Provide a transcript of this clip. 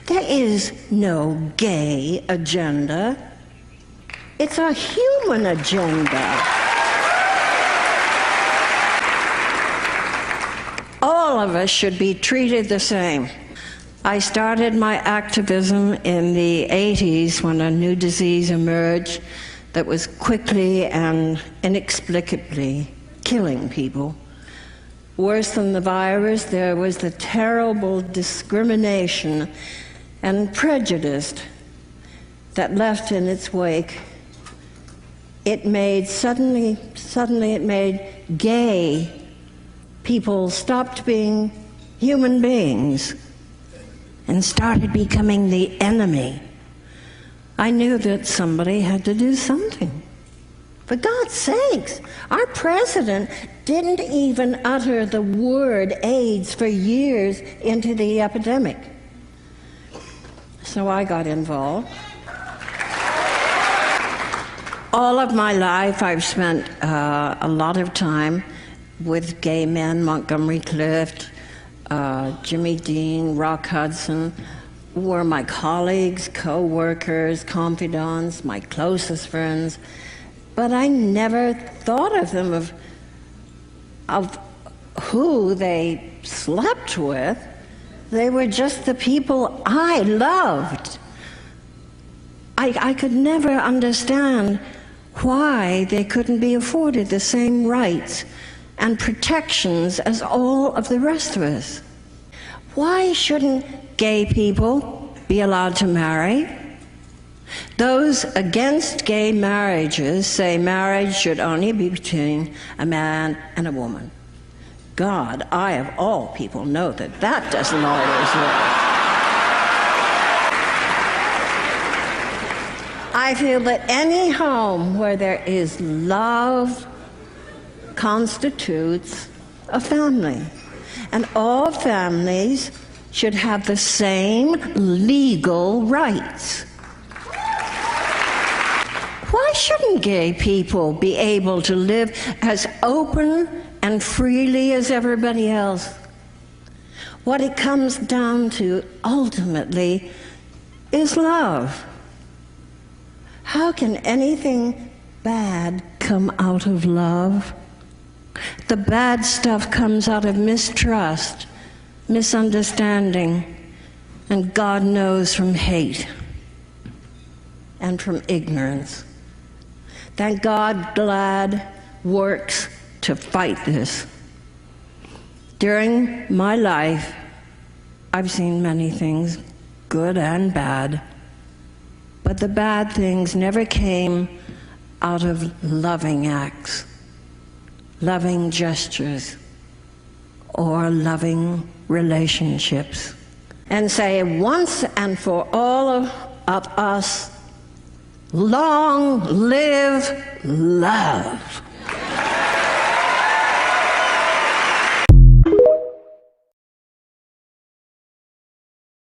There is no gay agenda. It's a human agenda. All of us should be treated the same. I started my activism in the 80s when a new disease emerged that was quickly and inexplicably killing people. Worse than the virus, there was the terrible discrimination and prejudice that left in its wake. Suddenly it made gay people stopped being human beings and started becoming the enemy. I knew that somebody had to do something. For God's sakes, our president didn't even utter the word AIDS for years into the epidemic. So I got involved. All of my life I've spent a lot of time with gay men, Montgomery Clift, Jimmy Dean, Rock Hudson, were my colleagues, co-workers, confidants, my closest friends. But I never thought of them of who they slept with. They were just the people I loved. I could never understand why they couldn't be afforded the same rights and protections as all of the rest of us. Why shouldn't gay people be allowed to marry? Those against gay marriages say marriage should only be between a man and a woman. God, I of all people know that that doesn't always work. I feel that any home where there is love constitutes a family, and all families should have the same legal rights. Why shouldn't gay people be able to live as open and freely as everybody else? What it comes down to ultimately is love. How can anything bad come out of love? The bad stuff comes out of mistrust, misunderstanding, and God knows from hate and from ignorance. Thank God GLAAD works to fight this. During my life, I've seen many things, good and bad, but the bad things never came out of loving acts, loving gestures, or loving relationships. And say once and for all of us, long live love.